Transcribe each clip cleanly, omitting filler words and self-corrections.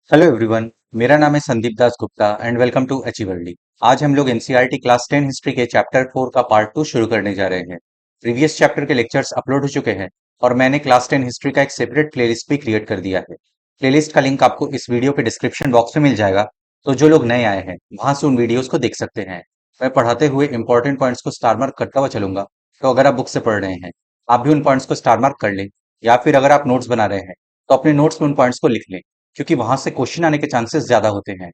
Hello everyone. मेरा नाम है Sandeep Das Gupta and welcome to अचीवर्ली। आज हम लोग एनसीईआरटी क्लास 10 हिस्ट्री के चैप्टर 4 का पार्ट 2 शुरू करने जा रहे हैं। प्रीवियस चैप्टर के लेक्चर्स अपलोड हो चुके हैं और मैंने क्लास 10 हिस्ट्री का एक सेपरेट प्लेलिस्ट भी क्रिएट कर दिया है। प्लेलिस्ट का लिंक आपको इस वीडियो के डिस्क्रिप्शन बॉक्स में मिल जाएगा, तो जो लोग नए आए हैं वहां से उन वीडियोस को देख सकते हैं। मैं पढ़ाते हुए इंपॉर्टेंट पॉइंट्स को स्टार मार्क करता हुआ चलूंगा, तो अगर आप बुक से पढ़ रहे हैं आप भी उन पॉइंट्स को स्टार मार्क कर लें, या फिर अगर आप नोट्स बना रहे हैं तो अपने नोट्स में उन पॉइंट्स को लिख लें, क्योंकि वहां से क्वेश्चन आने के चांसेस ज्यादा होते हैं।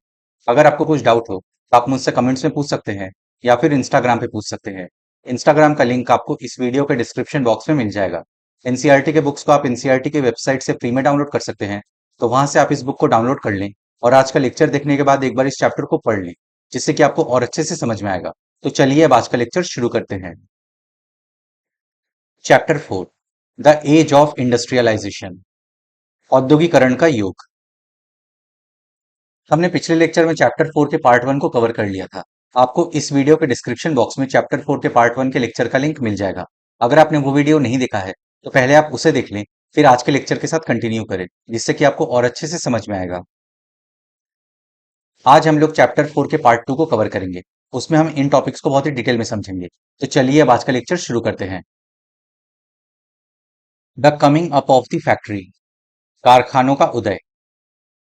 अगर आपको कुछ डाउट हो तो आप मुझसे कमेंट्स में पूछ सकते हैं, या फिर इंस्टाग्राम पे पूछ सकते हैं। इंस्टाग्राम का लिंक आपको इस वीडियो के डिस्क्रिप्शन बॉक्स में मिल जाएगा। एनसीईआरटी के बुक्स को आप एनसीईआरटी के वेबसाइट से फ्री में डाउनलोड कर सकते हैं, तो वहां से आप इस बुक को डाउनलोड कर लें और आज का लेक्चर देखने के बाद एक बार इस चैप्टर को पढ़ लें, जिससे कि आपको और अच्छे से समझ में आएगा। तो चलिए अब आज का लेक्चर शुरू करते हैं। Chapter 4, the age of industrialisation, औद्योगिकरण का युग। हमने पिछले लेक्चर में चैप्टर 4 के पार्ट 1 को कवर कर लिया था। आपको इस वीडियो के डिस्क्रिप्शन बॉक्स में चैप्टर 4 के पार्ट 1 के लेक्चर का लिंक मिल जाएगा। अगर आपने वो वीडियो नहीं देखा है तो पहले आप उसे देख लें, फिर आज के लेक्चर के साथ कंटिन्यू करें, जिससे कि आपको और अच्छे से समझ में आएगा। आज हम लोग चैप्टर 4 के पार्ट 2 को कवर करेंगे। उसमें हम इन टॉपिक्स को बहुत ही डिटेल में समझेंगे। तो चलिए अब आज का लेक्चर शुरू करते हैं। The coming up of the factory, कारखानों का उदय।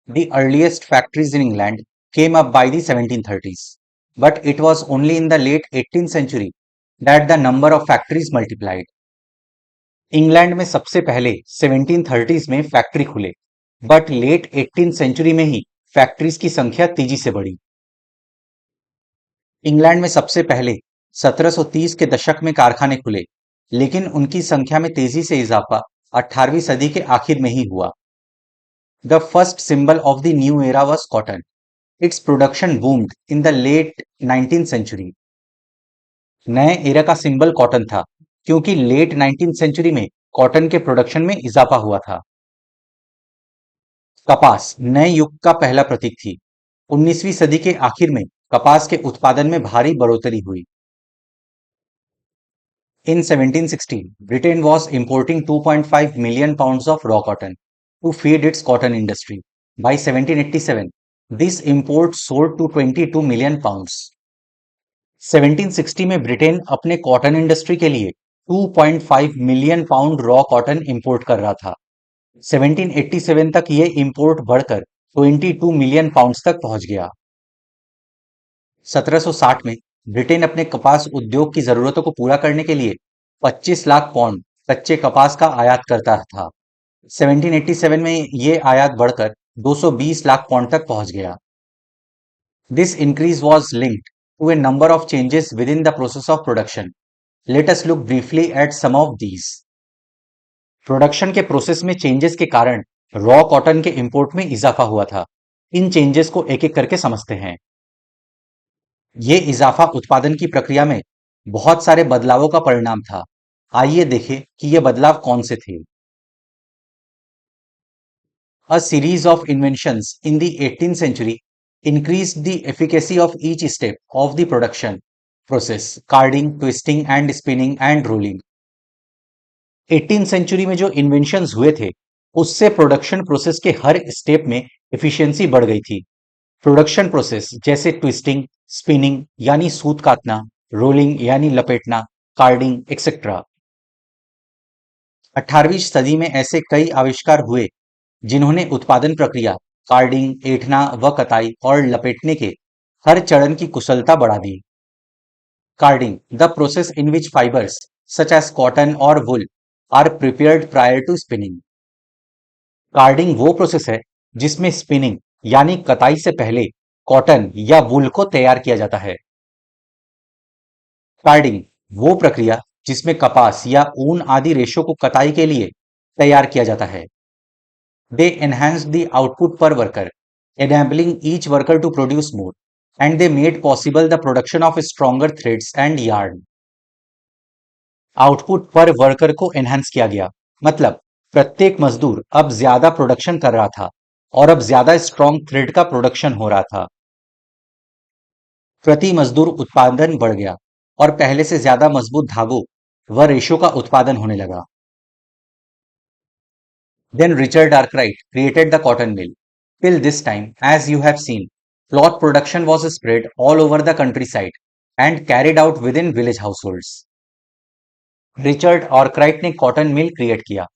The earliest factories in England came up by the 1730s, but it was only in the late 18th century that the number of factories multiplied. England में सबसे पहले 1730s में factory खुले, but let 18th century में ही factories की संख्या तेजी से बढ़ी। इंग्लैंड में सबसे पहले 1730 के दशक में कारखाने खुले, लेकिन उनकी संख्या में तेजी से इजाफा 18वीं सदी के आखिर में ही हुआ। The first symbol of the new era was cotton. Its production boomed in the late 19th century. नए एरा का सिंबल कॉटन था, क्योंकि लेट 19th सेंचुरी में कॉटन के प्रोडक्शन में इजाफा हुआ था। कपास नए युग का पहला प्रतीक थी। 19वीं सदी के आखिर में कपास के उत्पादन में भारी बढ़ोतरी हुई। In 1760, Britain was importing 2.5 million pounds of raw cotton to feed its cotton industry. By 1787, this import soared to 22 million pounds. 1760 में ब्रिटेन अपने कॉटन इंडस्ट्री के लिए 2.5 million pound raw cotton import कर रहा था। 1787 तक ये इंपोर्ट बढ़कर 22 मिलियन पाउंड्स तक पहुंच गया। 1760 में ब्रिटेन अपने कपास उद्योग की जरूरतों को पूरा करने के लिए 25 लाख पौंड कच्चे कपास का आयात करता था। 1787 में ये आयात बढ़कर 220 लाख पौंड तक पहुंच गया। This increase was linked to a number of changes within the process of production. Let us look briefly at some of these. Production के प्रोसेस में चेंजेस के कारण रॉ कॉटन के इंपोर्ट में इजाफा हुआ था। इन चेंजेस को एक एक करके समझते हैं। ये इजाफा उत्पादन की प्रक्रिया में बहुत सारे बदलावों का परिणाम था। आइए देखें कि ये बदलाव कौन से थे। A series of inventions in the 18th century increased the efficacy of each step of the production process: carding, twisting and spinning and rolling. 18th century में जो इन्वेंशंस हुए थे, उससे प्रोडक्शन प्रोसेस के हर स्टेप में एफिशिएंसी बढ़ गई थी। प्रोडक्शन प्रोसेस जैसे ट्विस्टिंग, स्पिनिंग यानी सूत काटना, रोलिंग यानी लपेटना, कार्डिंग एक्सेट्रा। 18वीं सदी में ऐसे कई आविष्कार हुए जिन्होंने उत्पादन प्रक्रिया, कार्डिंग, ऐंठना व कताई और लपेटने के हर चरण की कुशलता बढ़ा दी। Carding, the process in which fibres such as cotton और wool are prepared prior to spinning. Carding वो प्रोसेस है जिसमें स्पिनिंग यानी कताई से पहले कॉटन या वुल को तैयार किया जाता है। कार्डिंग वो प्रक्रिया जिसमें कपास या ऊन आदि रेशों को कताई के लिए तैयार किया जाता है। They enhanced the output per worker, enabling each worker to produce more, and they made possible the production of stronger threads and yarn. Output पर वर्कर को एनहांस किया गया, मतलब प्रत्येक मजदूर अब ज्यादा प्रोडक्शन कर रहा था और अब ज्यादा स्ट्रॉन्ग थ्रेड का प्रोडक्शन हो रहा था। प्रति मजदूर उत्पादन बढ़ गया और पहले से ज्यादा मजबूत धागों व रेशों का उत्पादन होने लगा। Then Richard Arkwright created the cotton mill. Till this time, as you have seen, cloth production was spread all over the countryside and carried out within village households. Richard Arkwright ने कॉटन मिल create किया।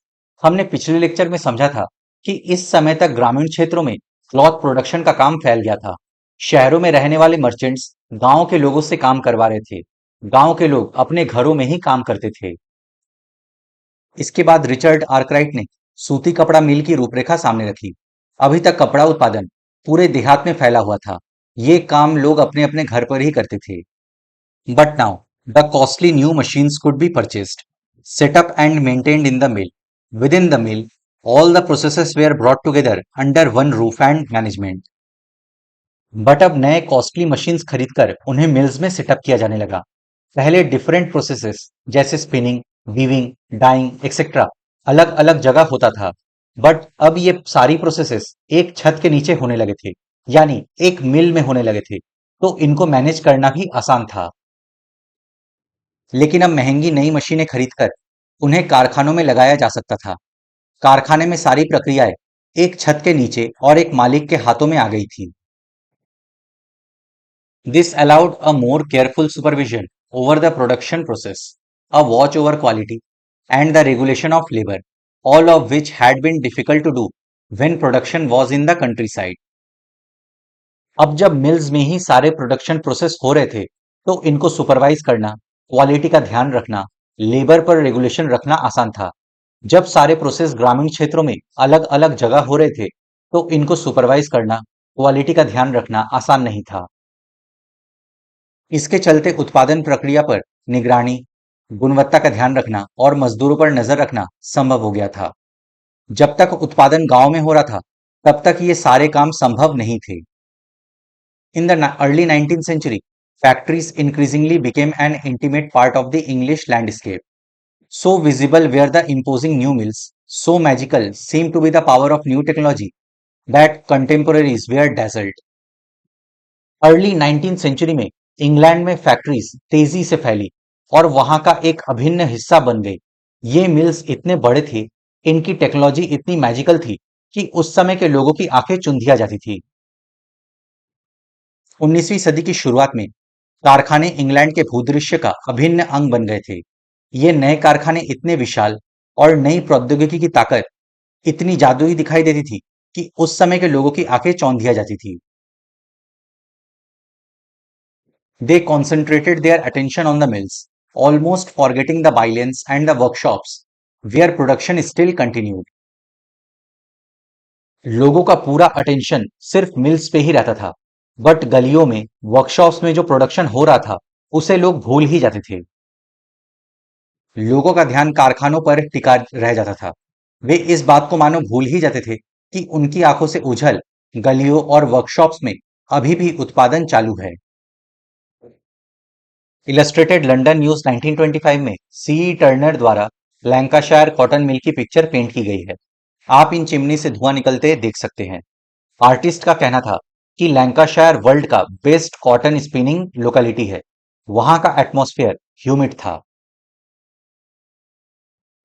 हमने पिछले lecture में समझा था कि इस समय तक ग्रामीण क्षेत्रों में क्लॉथ प्रोडक्शन का काम फैल गया था। शहरों में रहने वाले मर्चेंट्स गांव के लोगों से काम करवा रहे थे। गांव के लोग अपने घरों में ही काम करते थे। इसके बाद रिचर्ड आर्कराइट ने सूती कपड़ा मिल की रूपरेखा सामने रखी। अभी तक कपड़ा उत्पादन पूरे देहात में फैला हुआ था। ये काम लोग अपने अपने घर पर ही करते थे। But now, the costly new machines could be purchased, set up and maintained in the mill. Within the mill, all the processes were brought together under one roof and management. But अब नए costly machines खरीदकर उन्हें mills में setup किया जाने लगा। पहले different processes जैसे स्पिनिंग, वीविंग, डाइंग एक्सेट्रा अलग अलग जगह होता था। बट अब ये सारी प्रोसेसेस एक छत के नीचे होने लगे थे, यानी एक मिल में होने लगे थे, तो इनको मैनेज करना भी आसान था। लेकिन अब महंगी नई मशीनें खरीदकर उन्हें कारखानों में लगाया जा सकता था। कारखाने में सारी प्रक्रियाएं एक छत के नीचे और एक मालिक के हाथों में आ गई थी। This allowed a more careful supervision over the production process, a watch over quality and the regulation of labour, all of which had been difficult to do when production was in the countryside. अब जब mills में ही सारे production process हो रहे थे, तो इनको supervise करना, क्वालिटी का ध्यान रखना, लेबर पर रेगुलेशन रखना आसान था। जब सारे प्रोसेस ग्रामीण क्षेत्रों में अलग अलग जगह हो रहे थे, तो इनको सुपरवाइज करना, क्वालिटी का ध्यान रखना आसान नहीं था। इसके चलते उत्पादन प्रक्रिया पर निगरानी, गुणवत्ता का ध्यान रखना और मजदूरों पर नजर रखना संभव हो गया था। जब तक उत्पादन गांव में हो रहा था, तब तक ये सारे काम संभव नहीं थे। In the early 19th century, factories increasingly became an intimate part of the English landscape. So visible were the imposing new mills, so magical seemed to be the power of new technology that contemporaries were dazzled. Early 19th century में England में factories तेजी से फैली और वहां का एक अभिन्न हिस्सा बन गई। ये मिल्स इतने बड़े थे, इनकी टेक्नोलॉजी इतनी मैजिकल थी कि उस समय के लोगों की आंखें चुंधिया जाती थी। 19वीं सदी की शुरुआत में कारखाने इंग्लैंड के भूदृश्य का अभिन्न अंग बन गए थे। ये नए कारखाने इतने विशाल और नई प्रौद्योगिकी की ताकत इतनी जादुई दिखाई देती थी कि उस समय के लोगों की आंखें चौंधिया जाती थी। They concentrated their attention on the mills, almost forgetting the bylanes and the workshops where production still continued. लोगों का पूरा अटेंशन सिर्फ मिल्स पे ही रहता था, बट गलियों में, वर्कशॉप्स में जो प्रोडक्शन हो रहा था, उसे लोग भूल ही जाते थे। लोगों का ध्यान कारखानों पर टिका रह जाता था। वे इस बात को मानो भूल ही जाते थे कि उनकी आंखों से ओझल गलियों और वर्कशॉप्स में अभी भी उत्पादन चालू है। इलस्ट्रेटेड लंदन न्यूज 1925 में सी टर्नर द्वारा लैंकाशायर कॉटन मिल की पिक्चर पेंट की गई है। आप इन चिमनी से धुआं निकलते देख सकते हैं। आर्टिस्ट का कहना था कि लैंकाशायर वर्ल्ड का बेस्ट कॉटन स्पिनिंग लोकेलिटी है। वहां का एटमॉस्फेयर ह्यूमिड था।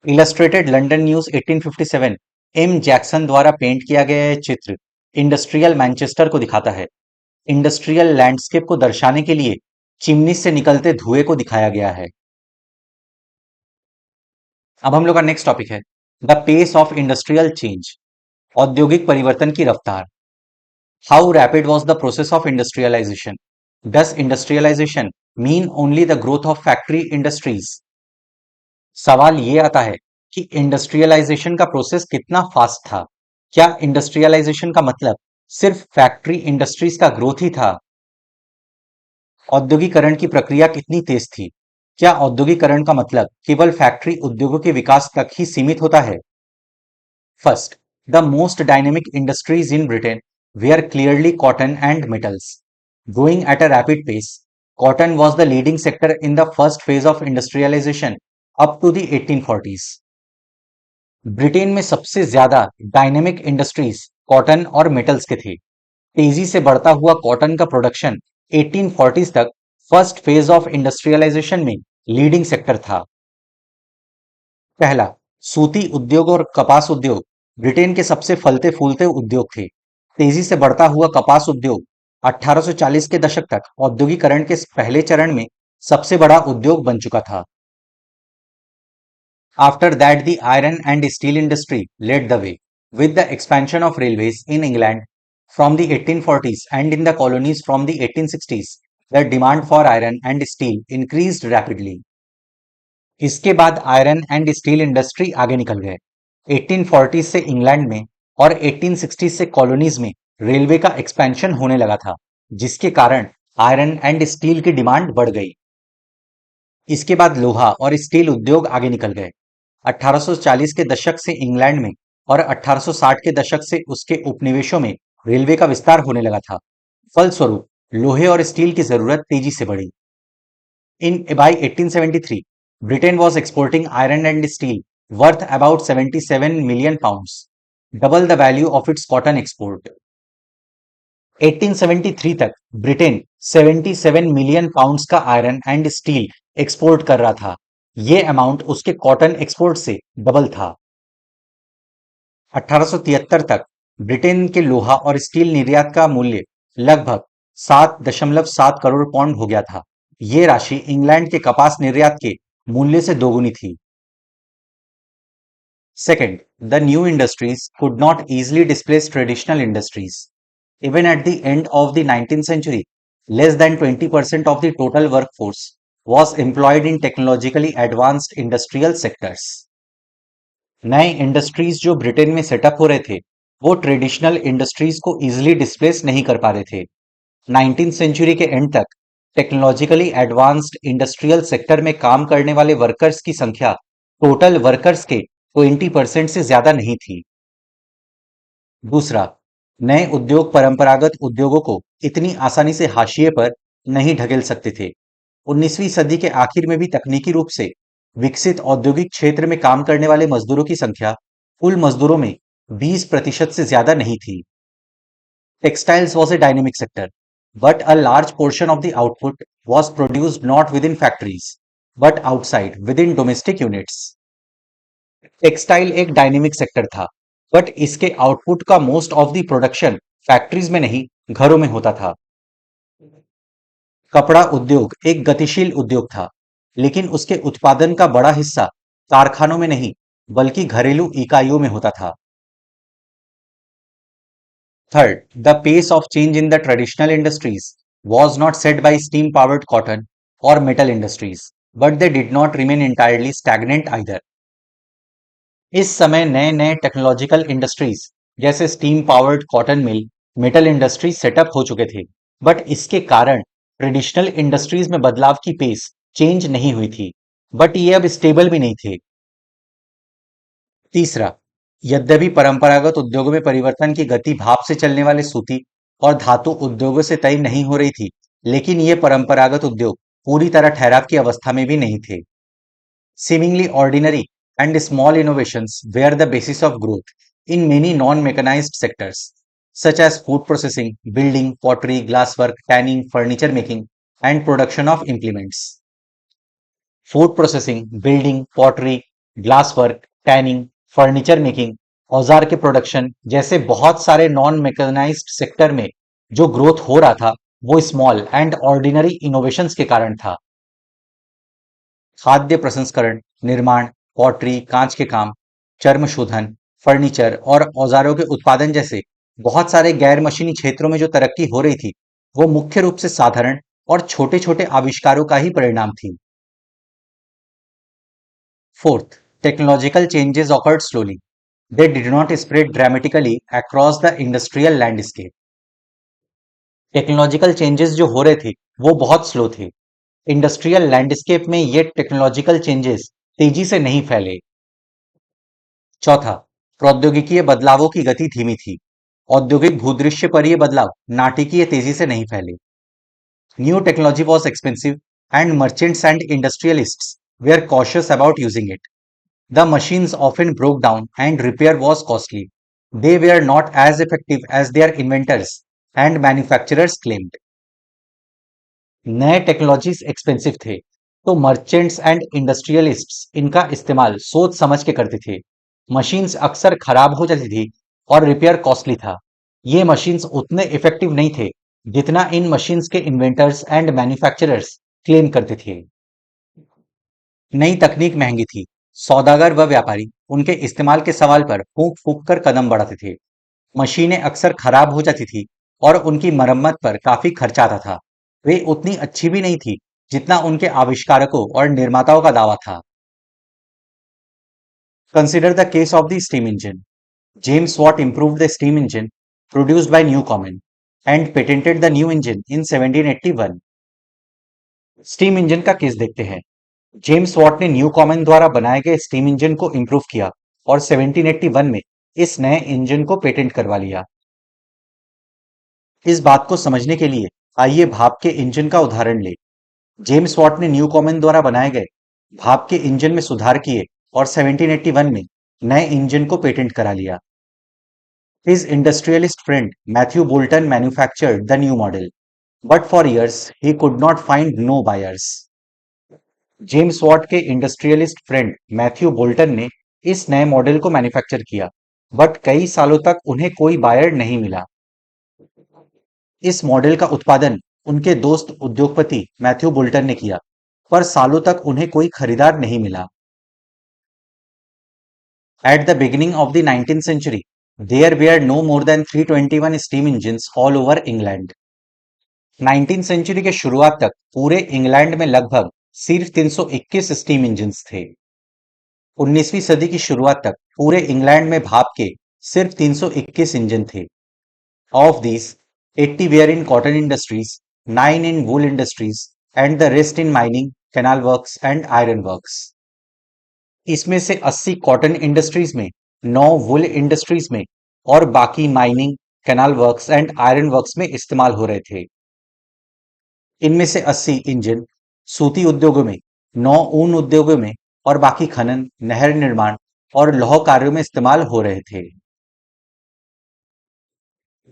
Illustrated London news 1857 M Jackson द्वारा पेंट किया गया यह चित्र इंडस्ट्रियल मैनचेस्टर को दिखाता है। इंडस्ट्रियल लैंडस्केप को दर्शाने के लिए चिमनी से निकलते धुएं को दिखाया गया है। अब हम लोग का नेक्स्ट टॉपिक है the pace of industrial change, औद्योगिक परिवर्तन की रफ्तार। How rapid was the process of industrialisation? Does industrialisation mean only the growth of factory industries? सवाल ये आता है कि इंडस्ट्रियलाइजेशन का प्रोसेस कितना फास्ट था। क्या इंडस्ट्रियलाइजेशन का मतलब सिर्फ फैक्ट्री इंडस्ट्रीज का ग्रोथ ही था? औद्योगिकरण की प्रक्रिया कितनी तेज थी? क्या औद्योगिकरण का मतलब केवल फैक्ट्री उद्योगों के विकास तक ही सीमित होता है? First, the most dynamic industries in Britain were clearly cotton and metals. Growing at a rapid pace, cotton was the leading sector in the first phase of industrialization up to the 1840s. Britain में सबसे ज्यादा dynamic industries cotton और metals के थे। तेजी से बढ़ता हुआ कॉटन का प्रोडक्शन 1840s तक फर्स्ट फेज ऑफ इंडस्ट्रियलाइजेशन में लीडिंग सेक्टर था। पहला, सूती उद्योग और कपास उद्योग ब्रिटेन के सबसे फलते फूलते उद्योग थे। तेजी से बढ़ता हुआ कपास उद्योग 1840 के दशक तक औद्योगिकरण के पहले चरण में सबसे बड़ा उद्योग बन चुका था। After that, the iron and steel industry led the way, with the expansion of railways in England from the 1840s and in the colonies from the 1860s. The demand for iron and steel increased rapidly. इसके बाद iron and steel industry आगे निकल गए। 1840 से England में और 1860 से colonies में रेलवे का एक्सपेंशन होने लगा था, जिसके कारण आयरन एंड स्टील की डिमांड बढ़ गई। इसके बाद लोहा और स्टील उद्योग आगे निकल गए। 1840 के दशक से इंग्लैंड में और 1860 के दशक से उसके उपनिवेशों में रेलवे का विस्तार होने लगा था। फलस्वरूप लोहे और स्टील की जरूरत तेजी से बढ़ी। By 1873, Britain was exporting iron and steel worth about 77 million pounds, double the value of its cotton export. 1873 तक ब्रिटेन 77 मिलियन पाउंड्स का आयरन एंड स्टील एक्सपोर्ट कर रहा था। यह अमाउंट उसके कॉटन एक्सपोर्ट से डबल था। 1873 तक ब्रिटेन के लोहा और स्टील निर्यात का मूल्य लगभग 7.7 करोड़ पाउंड हो गया था। यह राशि इंग्लैंड के कपास निर्यात के मूल्य से दोगुनी थी। Second, the new industries could not easily displace traditional industries. Even at the end of the 19th century, less than 20% of the total workforce was employed in technologically advanced industrial sectors. नए industries जो Britain में setup हो रहे थे, वो traditional industries को easily displace नहीं कर पा रहे थे। 19th सेंचुरी के एंड तक टेक्नोलॉजिकली एडवांस्ड इंडस्ट्रियल सेक्टर में काम करने वाले वर्कर्स की संख्या टोटल वर्कर्स के 20% से ज्यादा नहीं थी। दूसरा, नए उद्योग परंपरागत उद्योगों को इतनी आसानी से हाशिए पर नहीं ढकेल सकते थे। 19वीं सदी के आखिर में भी तकनीकी रूप से विकसित औद्योगिक क्षेत्र में काम करने वाले मजदूरों की संख्या कुल मजदूरों में 20% से ज्यादा नहीं थी। Textiles was a dynamic sector, but a large portion of the output was produced not within factories, but outside, within domestic units. Textile एक डायनेमिक सेक्टर था, बट इसके आउटपुट का most of the production factories में नहीं, घरों में होता था। कपड़ा उद्योग एक गतिशील उद्योग था, लेकिन उसके उत्पादन का बड़ा हिस्सा कारखानों में नहीं, बल्कि घरेलू इकाइयों में होता था। Third, the pace of change in the traditional industries was not set by steam powered cotton or metal industries, but they did not remain entirely stagnant either. इस समय नए नए टेक्नोलॉजिकल इंडस्ट्रीज जैसे steam powered cotton mill, metal industry setup हो चुके थे, but इसके कारण ट्रेडिशनल इंडस्ट्रीज में बदलाव की पेस चेंज नहीं हुई थी, बट ये अब स्टेबल भी नहीं थे। तीसरा, यद्यपि परंपरागत उद्योगों में परिवर्तन की गति भाप से चलने वाले सूती और धातु उद्योगों से तय नहीं हो रही थी, लेकिन ये परंपरागत उद्योग पूरी तरह ठहराव की अवस्था में भी नहीं थे। Seemingly ordinary and small innovations were the basis of growth in many non-mechanized sectors, such as food processing, building, pottery, glasswork, tanning, furniture making, and production of implements. Food processing, building, pottery, glasswork, tanning, furniture making, औजार के production जैसे बहुत सारे non mechanised sector में जो growth हो रहा था, वो स्मॉल एंड ऑर्डिनरी इनोवेशंस के कारण था। खाद्य प्रसंस्करण, निर्माण, पॉटरी, कांच के काम, चर्म शोधन, फर्नीचर और औजारों के उत्पादन जैसे बहुत सारे गैर मशीनी क्षेत्रों में जो तरक्की हो रही थी, वो मुख्य रूप से साधारण और छोटे छोटे आविष्कारों का ही परिणाम थी। Fourth, technological changes awkward slowly, they did not spread dramatically across the industrial landscape. Technological changes जो हो रहे थे, वो बहुत स्लो थे। इंडस्ट्रियल लैंडस्केप में ये टेक्नोलॉजिकल चेंजेस तेजी से नहीं फैले। चौथा, प्रौद्योगिकीय बदलावों की गति धीमी थी। औद्योगिक भूदृश्य पर ये बदलाव नाटकीय तेजी से नहीं फैले। New technology was expensive and merchants and industrialists were cautious about using it. The machines often broke down and repair was costly. They were not as effective as their inventors and manufacturers claimed. नए technologies expensive थे, तो merchants and industrialists इनका इस्तेमाल सोच समझ के करते थे। मशीन्स अक्सर खराब हो जाती थी और रिपेयर कॉस्टली था, ये मशीन्स उतने इफेक्टिव नहीं थे जितना इन मशीन्स के इन्वेंटर्स एंड मैन्युफैक्चरर्स क्लेम करते थे। नई तकनीक महंगी थी। सौदागर व व्यापारी उनके इस्तेमाल के सवाल पर फूंक फूंक कर कदम बढ़ाते थे। मशीनें अक्सर खराब हो जाती थी और उनकी मरम्मत पर काफी खर्च आता था। वे उतनी अच्छी भी नहीं थी जितना उनके आविष्कारकों और निर्माताओं का दावा था। Consider the case of the steam engine. James Watt improved the steam engine produced by Newcomen and patented the new engine in 1781। Steam engine का केस देखते हैं। जेम्स वॉट ने न्यू कॉमन द्वारा बनाए गए स्टीम इंजन को improve किया और 1781 में इस नए इंजन को पेटेंट करवा लिया। इस बात को समझने के लिए आइए भाप के इंजन का उदाहरण लें। जेम्स वॉट ने न्यू कॉमन द्वारा बनाए गए भाप के इंजन में सुधार किए और 1781 में नए इंजन को पेटेंट करा लिया। His industrialist friend Matthew Boulton manufactured the new model, but for years he could not find no buyers। James Watt के इंडस्ट्रियलिस्ट फ्रेंड मैथ्यू बोल्टन ने इस नए मॉडल को मैन्युफैक्चर किया, बट कई सालों तक उन्हें कोई बायर नहीं मिला। इस मॉडल का उत्पादन उनके दोस्त उद्योगपति मैथ्यू बोल्टन ने किया, पर सालों तक उन्हें कोई खरीदार नहीं मिला। At the beginning of the 19th century, there were no more than 321 steam engines all over England। 19th century के शुरुआत तक पूरे इंग्लैंड में लगभग सिर्फ 321 स्टीम इंजन्स थे। 19वीं सदी की शुरुआत तक पूरे इंग्लैंड में भाप के सिर्फ 321 इंजन थे। Of this 80 were in cotton industries, 9 in wool industries and the rest in mining, canal works and iron works. इसमें से 80 कॉटन इंडस्ट्रीज में, 9 वुल इंडस्ट्रीज में और बाकी mining, canal works and iron works में इस्तेमाल हो रहे थे। इनमें से 80 इंजन सूती उद्योगों में, 9 ऊन उद्योगों में और बाकी खनन, नहर निर्माण और लौह कार्यों में इस्तेमाल हो रहे थे।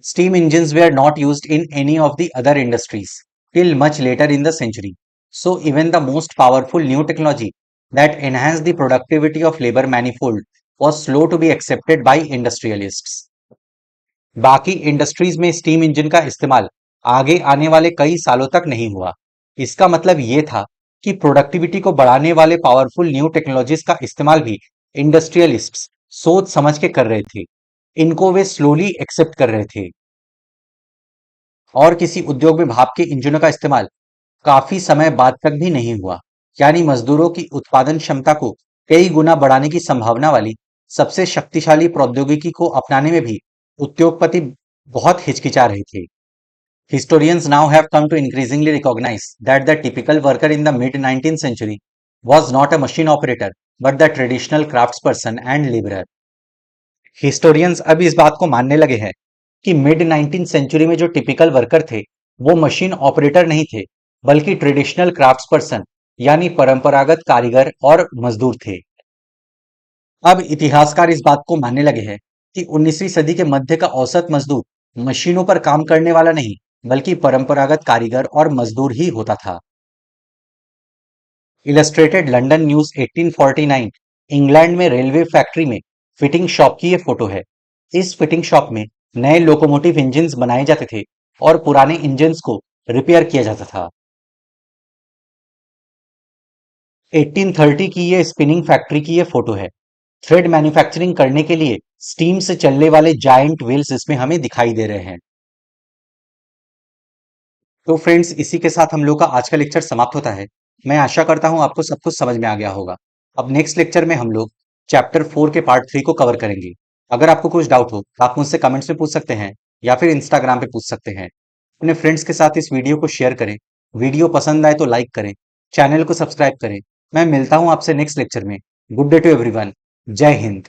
Steam engines were not used in any of the other industries till much later in the century. So even the most powerful new technology that enhanced the productivity of labor manifold was slow to be accepted by industrialists। बाकी industries में steam engine का इस्तेमाल आगे आने वाले कई सालों तक नहीं हुआ। इसका मतलब ये था कि प्रोडक्टिविटी को बढ़ाने वाले पावरफुल न्यू टेक्नोलॉजीज का इस्तेमाल भी इंडस्ट्रियलिस्ट्स सोच समझ के कर रहे थे। इनको वे स्लोली एक्सेप्ट कर रहे थे। और किसी उद्योग में भाप के इंजनों का इस्तेमाल काफी समय बाद तक भी नहीं हुआ, यानी मजदूरों की उत्पादन क्षमता को कई गुना बढ़ाने की संभावना वाली सबसे शक्तिशाली प्रौद्योगिकी को अपनाने में भी उद्योगपति बहुत हिचकिचा रहे थे। Historians now have come to increasingly recognize that the typical worker in the mid 19th century was not a machine operator but the traditional craftsperson and laborer। Historians अब इस बात को मानने लगे हैं कि मिड 19th सेंचुरी में जो टिपिकल वर्कर थे वो मशीन ऑपरेटर नहीं थे, बल्कि ट्रेडिशनल क्राफ्ट्स पर्सन यानी परंपरागत कारीगर और मजदूर थे। अब इतिहासकार इस बात को मानने लगे हैं कि 19वीं सदी के मध्य का औसत मजदूर मशीनों पर काम करने वाला नहीं, बल्कि परंपरागत कारीगर और मजदूर ही होता था। इलस्ट्रेटेड लंदन न्यूज 1849 इंग्लैंड में रेलवे फैक्ट्री में फिटिंग शॉप की ये फोटो है। इस फिटिंग शॉप में नए लोकोमोटिव इंजन्स बनाए जाते थे और पुराने इंजन्स को रिपेयर किया जाता था। 1830 की ये स्पिनिंग फैक्ट्री की ये फोटो है। थ्रेड मैन्युफैक्चरिंग करने के लिए स्टीम से चलने वाले जायंट व्हील्स इसमें हमें दिखाई दे रहे हैं। तो फ्रेंड्स, इसी के साथ हम लोग का आज का लेक्चर समाप्त होता है। मैं आशा करता हूं आपको सब कुछ समझ में आ गया होगा। अब नेक्स्ट लेक्चर में हम लोग चैप्टर 4 के पार्ट 3 को कवर करेंगे। अगर आपको कुछ डाउट हो तो आप मुझसे कमेंट्स में पूछ सकते हैं या फिर इंस्टाग्राम पे पूछ सकते हैं। अपने फ्रेंड्स के साथ इस वीडियो को शेयर करें। वीडियो पसंद आए तो लाइक करें, चैनल को सब्सक्राइब करें। मैं मिलता हूं आपसे नेक्स्ट लेक्चर में। Good day to everyone. जय हिंद।